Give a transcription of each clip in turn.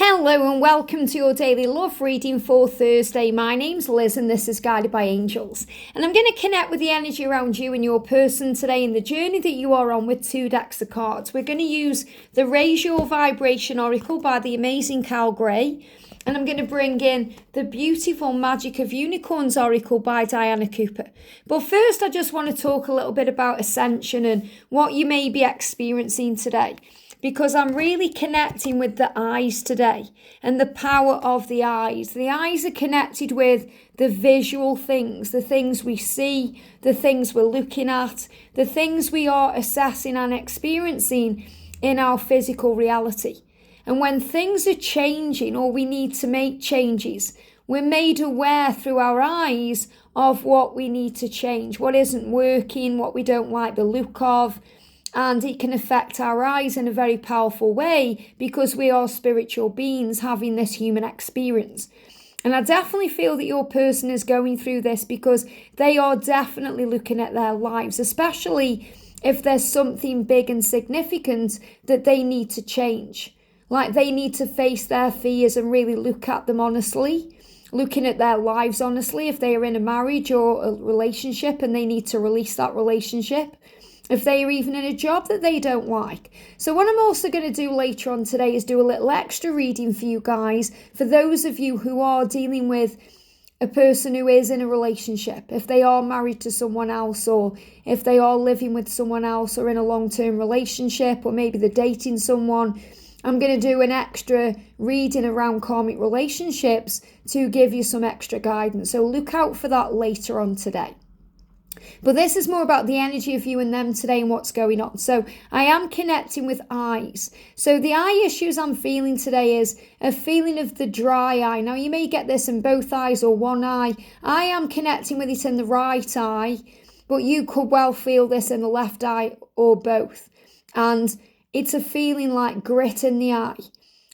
Hello and welcome to your daily love reading for Thursday. My name's Liz and this is Guided by Angels. And I'm going to connect with the energy around you and your person today in the journey that you are on with 2 decks of cards. We're going to use the Raise Your Vibration Oracle by the amazing Cal Gray. And I'm going to bring in the beautiful Magic of Unicorns Oracle by Diana Cooper. But first, I just want to talk a little bit about Ascension and what you may be experiencing today. Because I'm really connecting with the eyes today and the power of the eyes. The eyes are connected with the visual things, the things we see, the things we're looking at, the things we are assessing and experiencing in our physical reality. And when things are changing or we need to make changes, we're made aware through our eyes of what we need to change, what isn't working, what we don't like the look of. And it can affect our eyes in a very powerful way because we are spiritual beings having this human experience. And I definitely feel that your person is going through this because they are definitely looking at their lives, especially if there's something big and significant that they need to change. Like they need to face their fears and really look at them honestly, looking at their lives honestly, if they are in a marriage or a relationship and they need to release that relationship. If they are even in a job that they don't like. So what I'm also going to do later on today is do a little extra reading for you guys, for those of you who are dealing with a person who is in a relationship, if they are married to someone else, or if they are living with someone else, or in a long-term relationship, or maybe they're dating someone. I'm going to do an extra reading around karmic relationships to give you some extra guidance. So look out for that later on today. But this is more about the energy of you and them today and what's going on. So I am connecting with eyes. So the eye issues I'm feeling today is a feeling of the dry eye. Now you may get this in both eyes or one eye. I am connecting with it in the right eye, but you could well feel this in the left eye or both. And it's a feeling like grit in the eye.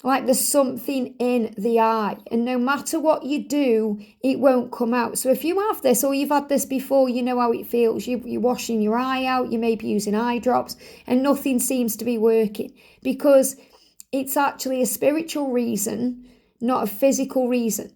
Like there's something in the eye, and no matter what you do, it won't come out. So if you have this or you've had this before, you know how it feels. You're washing your eye out, you may be using eye drops, and nothing seems to be working because it's actually a spiritual reason, not a physical reason.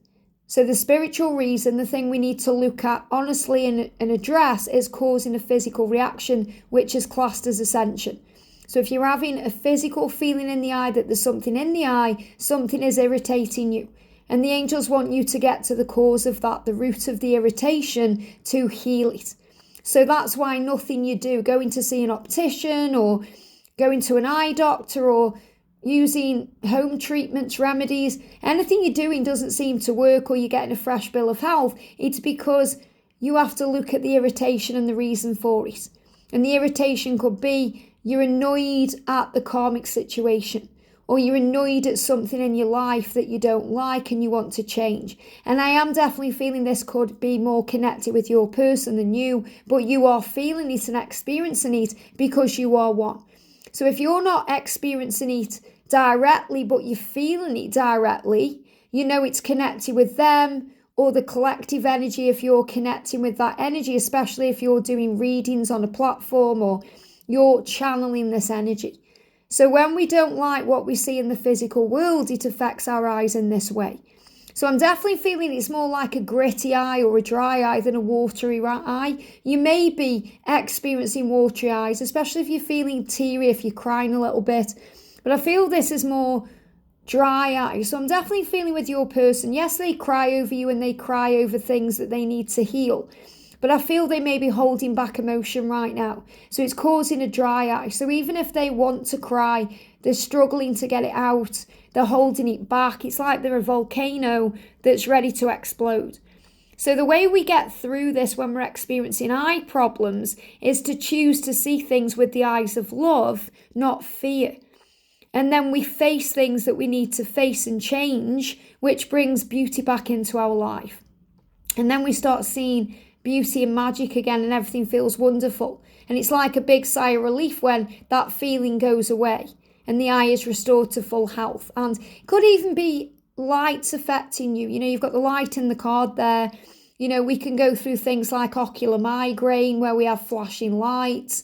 So the spiritual reason, the thing we need to look at honestly and address, is causing a physical reaction, which is classed as Ascension. So if you're having a physical feeling in the eye that there's something in the eye, something is irritating you. And the angels want you to get to the cause of that, the root of the irritation, to heal it. So that's why nothing you do, going to see an optician or going to an eye doctor or using home treatments, remedies, anything you're doing doesn't seem to work or you're getting a fresh bill of health, it's because you have to look at the irritation and the reason for it. And the irritation could be you're annoyed at the karmic situation, or you're annoyed at something in your life that you don't like and you want to change. And I am definitely feeling this could be more connected with your person than you, but you are feeling it and experiencing it because you are one. So if you're not experiencing it directly, but you're feeling it directly, you know it's connected with them or the collective energy if you're connecting with that energy, especially if you're doing readings on a platform or you're channeling this energy. So when we don't like what we see in the physical world, it affects our eyes in this way. So I'm definitely feeling it's more like a gritty eye or a dry eye than a watery eye. You may be experiencing watery eyes, especially if you're feeling teary, if you're crying a little bit. But I feel this is more dry eye. So I'm definitely feeling with your person. Yes, they cry over you and they cry over things that they need to heal. But I feel they may be holding back emotion right now. So it's causing a dry eye. So even if they want to cry, they're struggling to get it out. They're holding it back. It's like they're a volcano that's ready to explode. So the way we get through this when we're experiencing eye problems is to choose to see things with the eyes of love, not fear. And then we face things that we need to face and change, which brings beauty back into our life. And then we start seeing beauty and magic again and everything feels wonderful. And it's like a big sigh of relief when that feeling goes away and the eye is restored to full health. And it could even be lights affecting you. You know, you've got the light in the card there. You know, we can go through things like ocular migraine where we have flashing lights.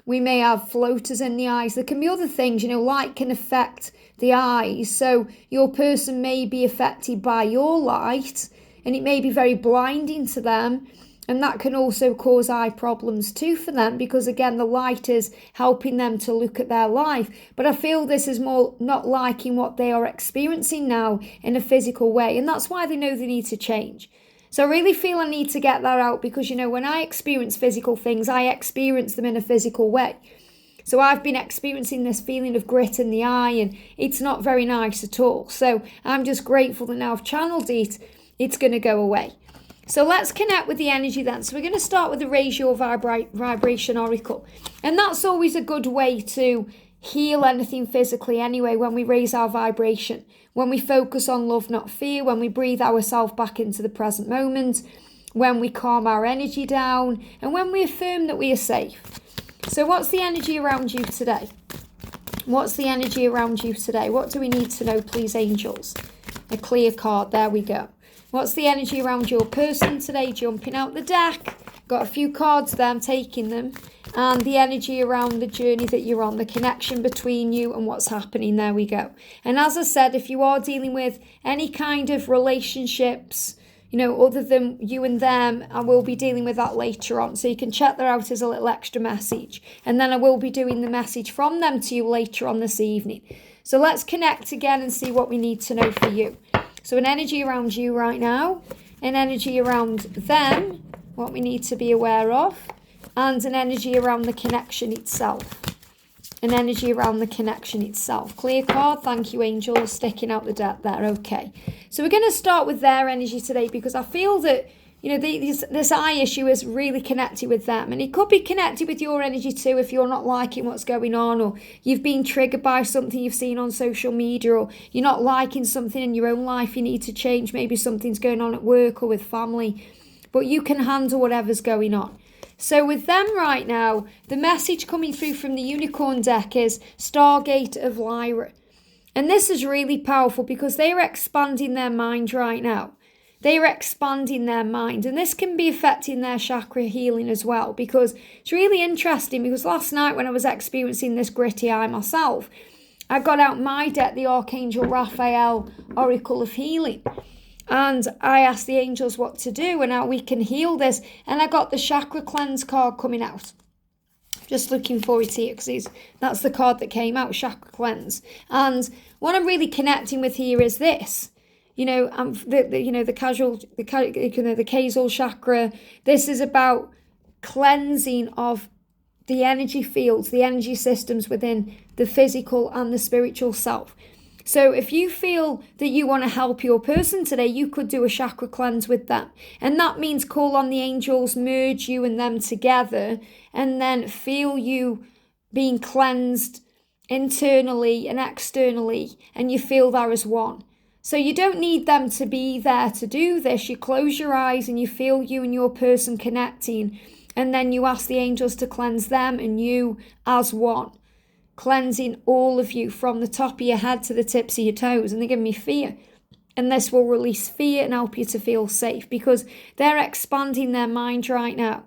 We may have floaters in the eyes. There can be other things, light can affect the eyes. So your person may be affected by your light and it may be very blinding to them. And that can also cause eye problems too for them because, again, the light is helping them to look at their life. But I feel this is more not liking what they are experiencing now in a physical way. And that's why they know they need to change. So I really feel I need to get that out because, when I experience physical things, I experience them in a physical way. So I've been experiencing this feeling of grit in the eye and it's not very nice at all. So I'm just grateful that now I've channeled it, it's going to go away. So let's connect with the energy then. So we're going to start with the Raise Your Vibration Oracle. And that's always a good way to heal anything physically anyway, when we raise our vibration, when we focus on love, not fear, when we breathe ourselves back into the present moment, when we calm our energy down, and when we affirm that we are safe. So what's the energy around you today? What's the energy around you today? What do we need to know, please, angels? A clear card. There we go. What's the energy around your person today? Jumping out the deck. Got a few cards there, I'm taking them. And the energy around the journey that you're on, the connection between you and what's happening. There we go. And as I said, if you are dealing with any kind of relationships, other than you and them, I will be dealing with that later on. So you can check that out as a little extra message. And then I will be doing the message from them to you later on this evening. So let's connect again and see what we need to know for you. So an energy around you right now, an energy around them, what we need to be aware of, and an energy around the connection itself. An energy around the connection itself. Clear card, thank you, angels, sticking out the deck there. Okay, so we're going to start with their energy today because I feel that, this eye issue is really connected with them. And it could be connected with your energy too if you're not liking what's going on, or you've been triggered by something you've seen on social media, or you're not liking something in your own life you need to change. Maybe something's going on at work or with family. But you can handle whatever's going on. So with them right now, the message coming through from the Unicorn deck is Stargate of Lyra. And this is really powerful because they are expanding their mind right now. They are expanding their mind, and this can be affecting their chakra healing as well, because it's really interesting because last night when I was experiencing this gritty eye myself, I got out my deck, the Archangel Raphael Oracle of Healing, and I asked the angels what to do and how we can heal this, and I got the Chakra Cleanse card coming out. Just looking forward to it because that's the card that came out, Chakra Cleanse. And what I'm really connecting with here is this. The Kazal chakra. This is about cleansing of the energy fields, the energy systems within the physical and the spiritual self. So if you feel that you want to help your person today, you could do a chakra cleanse with them. And that means call on the angels, merge you and them together, and then feel you being cleansed internally and externally, and you feel there as one. So you don't need them to be there to do this. You close your eyes and you feel you and your person connecting. And then you ask the angels to cleanse them and you as one. Cleansing all of you from the top of your head to the tips of your toes. And they give me fear. And this will release fear and help you to feel safe. Because they're expanding their mind right now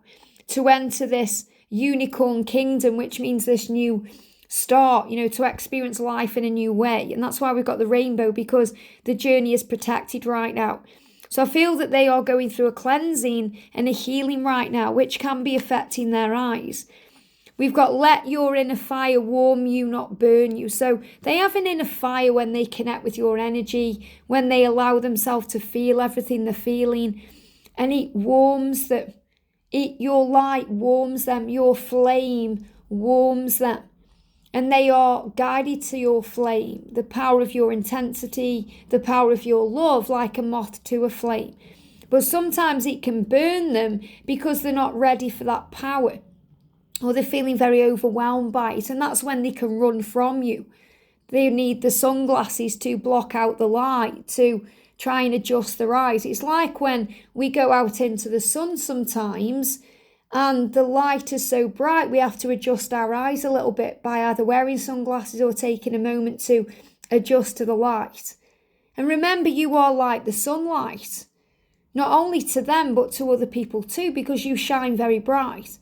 to enter this unicorn kingdom, which means this new start, to experience life in a new way. And that's why we've got the rainbow, because the journey is protected right now. So I feel that they are going through a cleansing and a healing right now, which can be affecting their eyes. We've got let your inner fire warm you, not burn you. So they have an inner fire when they connect with your energy, when they allow themselves to feel everything they're feeling. And it warms them. Your light warms them. Your flame warms them. And they are guided to your flame, the power of your intensity, the power of your love, like a moth to a flame. But sometimes it can burn them because they're not ready for that power, or they're feeling very overwhelmed by it. And that's when they can run from you. They need the sunglasses to block out the light, to try and adjust their eyes. It's like when we go out into the sun sometimes, and the light is so bright, we have to adjust our eyes a little bit by either wearing sunglasses or taking a moment to adjust to the light. And remember, you are like the sunlight, not only to them, but to other people too, because you shine very bright.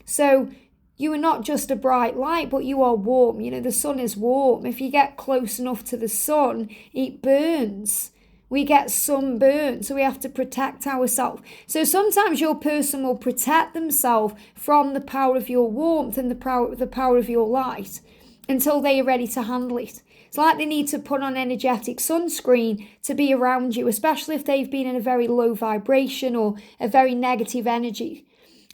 So You are not just a bright light, but you are warm. The sun is warm. If you get close enough to the sun, it burns. We get sunburned, so we have to protect ourselves. So sometimes your person will protect themselves from the power of your warmth and the power of your light until they are ready to handle it. It's like they need to put on energetic sunscreen to be around you, especially if they've been in a very low vibration or a very negative energy.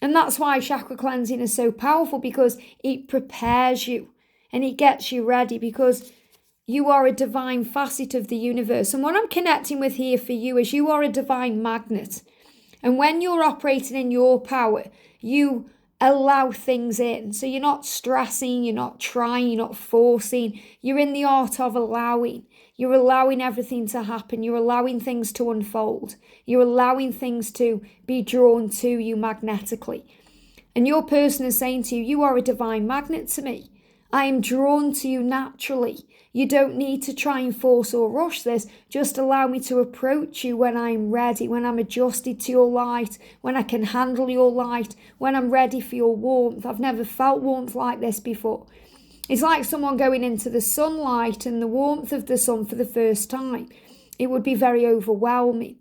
And that's why chakra cleansing is so powerful, because it prepares you and it gets you ready, because you are a divine facet of the universe. And what I'm connecting with here for you is you are a divine magnet. And when you're operating in your power, you allow things in. So you're not stressing, you're not trying, you're not forcing. You're in the art of allowing. You're allowing everything to happen. You're allowing things to unfold. You're allowing things to be drawn to you magnetically. And your person is saying to you, you are a divine magnet to me. I am drawn to you naturally. You don't need to try and force or rush this. Just allow me to approach you when I'm ready, when I'm adjusted to your light, when I can handle your light, when I'm ready for your warmth. I've never felt warmth like this before. It's like someone going into the sunlight and the warmth of the sun for the first time. It would be very overwhelming.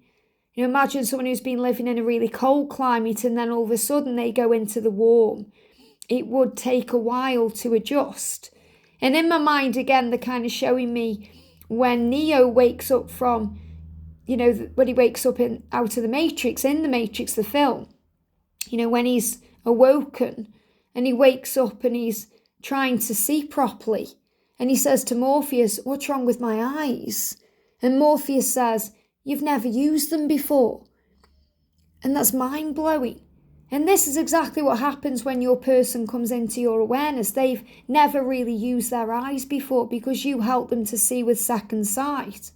Imagine someone who's been living in a really cold climate and then all of a sudden they go into the warm. It would take a while to adjust. And in my mind, again, they're kind of showing me when Neo wakes up from, when he wakes up out of the Matrix, in the Matrix, the film, when he's awoken and he wakes up and he's trying to see properly. And he says to Morpheus, what's wrong with my eyes? And Morpheus says, you've never used them before. And that's mind-blowing. And this is exactly what happens when your person comes into your awareness. They've never really used their eyes before because you help them to see with second sight.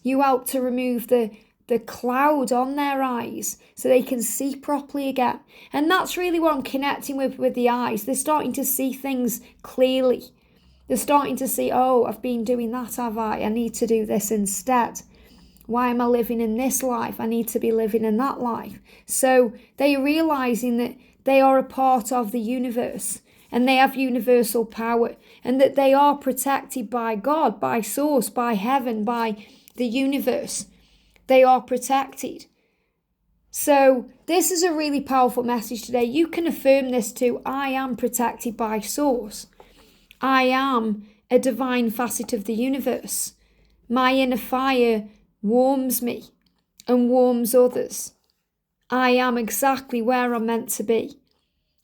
You help to remove the cloud on their eyes so they can see properly again. And that's really what I'm connecting with the eyes. They're starting to see things clearly. They're starting to see, oh, I've been doing that, have I? I need to do this instead. Why am I living in this life? I need to be living in that life. So they are realizing that they are a part of the universe and they have universal power and that they are protected by God, by Source, by heaven, by the universe. They are protected. So this is a really powerful message today. You can affirm this too. I am protected by Source. I am a divine facet of the universe. My inner fire warms me and warms others. I am exactly where I'm meant to be.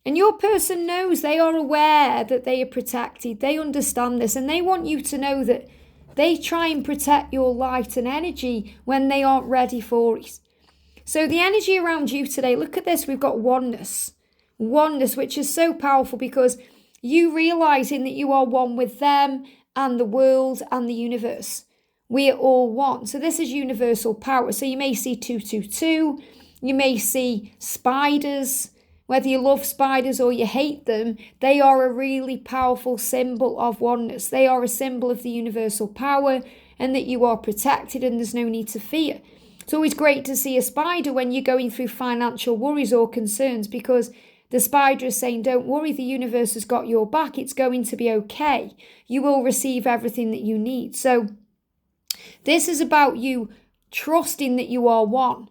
And your person knows, they are aware that they are protected. They understand this and they want you to know that they try and protect your light and energy when they aren't ready for it. So the energy around you today, look at this, we've got oneness. Oneness, which is so powerful because you realizing that you are one with them and the world and the universe. We are all one. So this is universal power. So you may see 222. You may see spiders. Whether you love spiders or you hate them, they are a really powerful symbol of oneness. They are a symbol of the universal power and that you are protected and there's no need to fear. It's always great to see a spider when you're going through financial worries or concerns because the spider is saying, don't worry, the universe has got your back. It's going to be okay. You will receive everything that you need. So this is about you trusting that you are one.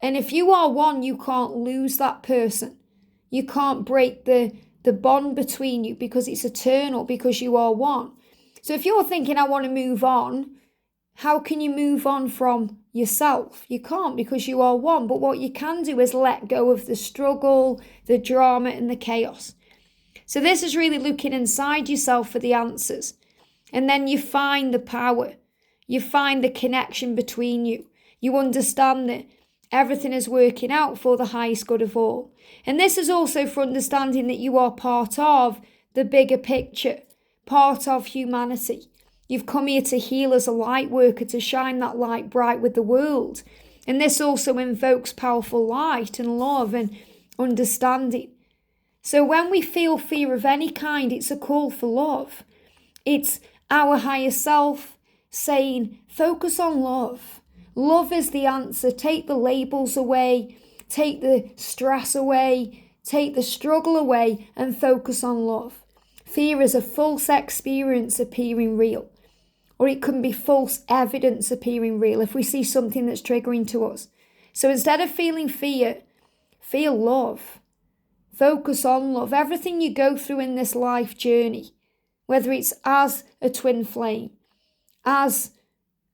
And if you are one, you can't lose that person. You can't break the bond between you because it's eternal, because you are one. So if you're thinking, I want to move on, how can you move on from yourself? You can't because you are one. But what you can do is let go of the struggle, the drama and the chaos. So this is really looking inside yourself for the answers. And then you find the power. You find the connection between you. You understand that everything is working out for the highest good of all. And this is also for understanding that you are part of the bigger picture, part of humanity. You've come here to heal as a light worker, to shine that light bright with the world. And this also invokes powerful light and love and understanding. So when we feel fear of any kind, it's a call for love. It's our higher self saying, focus on love. Love is the answer. Take the labels away. Take the stress away. take the struggle away and focus on love. Fear is a false experience appearing real, or it can be false evidence appearing real if we see something that's triggering to us. So instead of feeling fear, feel love. Focus on love. Everything you go through in this life journey, whether it's as a twin flame, as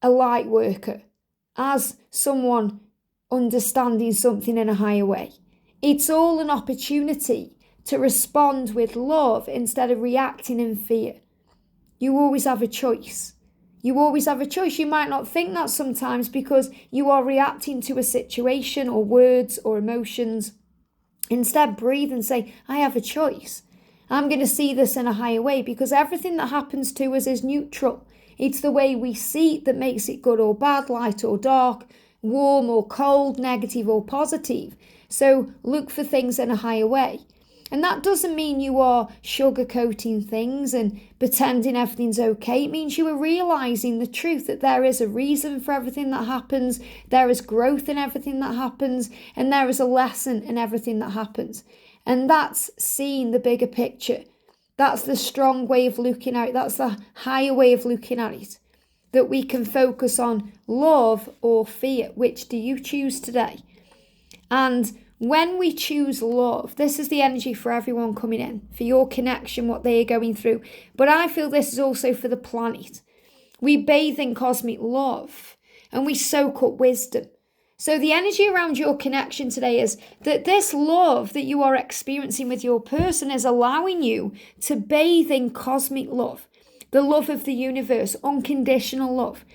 a light worker, as someone understanding something in a higher way, it's all an opportunity to respond with love instead of reacting in fear. You always have a choice. You always have a choice. You might not think that sometimes because you are reacting to a situation or words or emotions. Instead, breathe and say, I have a choice. I'm going to see this in a higher way, because everything that happens to us is neutral. It's the way we see it that makes it good or bad, light or dark, warm or cold, negative or positive. So look for things in a higher way. And that doesn't mean you are sugarcoating things and pretending everything's okay. It means you are realizing the truth that there is a reason for everything that happens. There is growth in everything that happens. And there is a lesson in everything that happens. And that's seeing the bigger picture. That's the strong way of looking at it. That's the higher way of looking at it. That we can focus on love or fear. Which do you choose today? And when we choose love, this is the energy for everyone coming in, for your connection, what they are going through. But I feel this is also for the planet. We bathe in cosmic love and we soak up wisdom. So the energy around your connection today is that this love that you are experiencing with your person is allowing you to bathe in cosmic love, the love of the universe, unconditional love,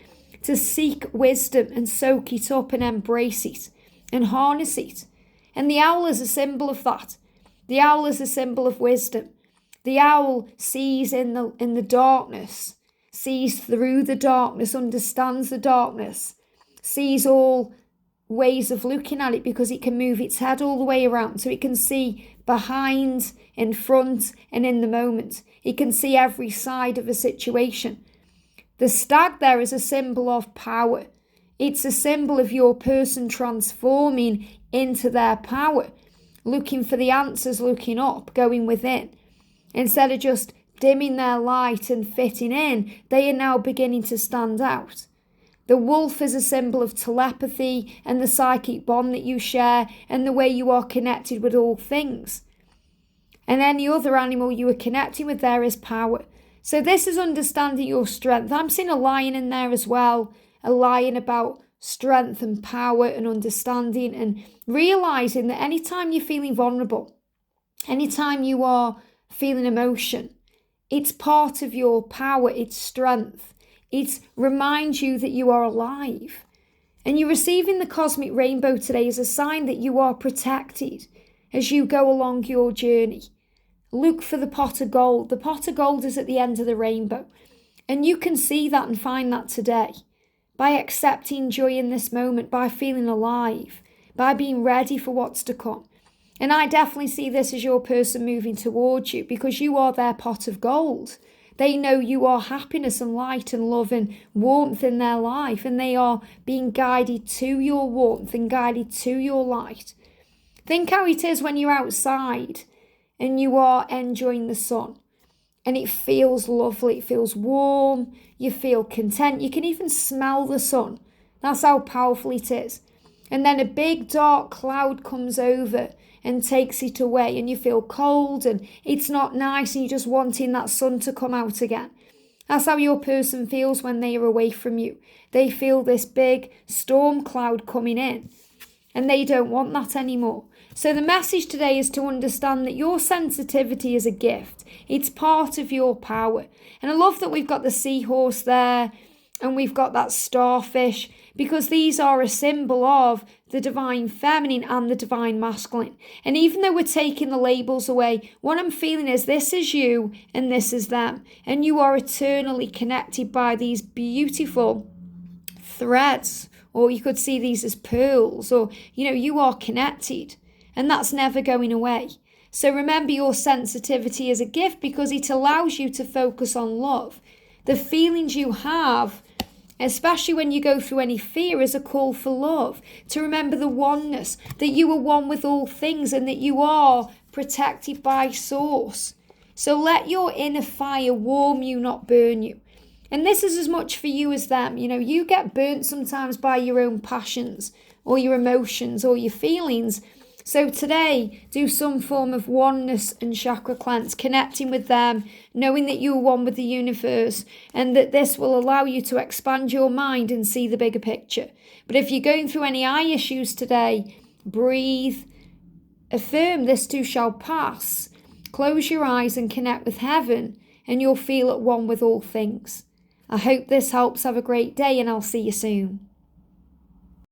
to seek wisdom and soak it up and embrace it and harness it. And the owl is a symbol of that. The owl is a symbol of wisdom. The owl sees in the darkness, sees through the darkness, understands the darkness, sees all ways of looking at it because it can move its head all the way around. So it can see behind, in front, and in the moment. It can see every side of a situation. The stag there is a symbol of power. It's a symbol of your person transforming into their power, looking for the answers, looking up, going within. Instead of just dimming their light and fitting in, they are now beginning to stand out. The wolf is a symbol of telepathy and the psychic bond that you share and the way you are connected with all things. And any other animal you are connecting with there is power. So this is understanding your strength. I'm seeing a lion in there as well, a lion about strength and power and understanding, and realizing that anytime you're feeling vulnerable, anytime you are feeling emotion, it's part of your power, it's strength. It reminds you that you are alive. And you're receiving the cosmic rainbow today as a sign that you are protected as you go along your journey. Look for the pot of gold. The pot of gold is at the end of the rainbow. And you can see that and find that today. By accepting joy in this moment, by feeling alive, by being ready for what's to come. And I definitely see this as your person moving towards you because you are their pot of gold. They know you are happiness and light and love and warmth in their life, and they are being guided to your warmth and guided to your light. Think how it is when you're outside and you are enjoying the sun. And it feels lovely, it feels warm, you feel content, you can even smell the sun. That's how powerful it is. And then a big dark cloud comes over and takes it away and you feel cold and it's not nice and you're just wanting that sun to come out again. That's how your person feels when they are away from you. They feel this big storm cloud coming in and they don't want that anymore. So the message today is to understand that your sensitivity is a gift. It's part of your power. And I love that we've got the seahorse there and we've got that starfish because these are a symbol of the divine feminine and the divine masculine. And even though we're taking the labels away, what I'm feeling is this is you and this is them. And you are eternally connected by these beautiful threads, or you could see these as pearls, or, you are connected. And that's never going away. So remember your sensitivity is a gift because it allows you to focus on love. The feelings you have, especially when you go through any fear, is a call for love. To remember the oneness, that you are one with all things and that you are protected by Source. So let your inner fire warm you, not burn you. And this is as much for you as them. You get burnt sometimes by your own passions or your emotions or your feelings. So today, do some form of oneness and chakra cleanse, connecting with them, knowing that you are one with the universe, and that this will allow you to expand your mind and see the bigger picture. But if you're going through any eye issues today, breathe, affirm this too shall pass, close your eyes and connect with heaven, and you'll feel at one with all things. I hope this helps. Have a great day, and I'll see you soon.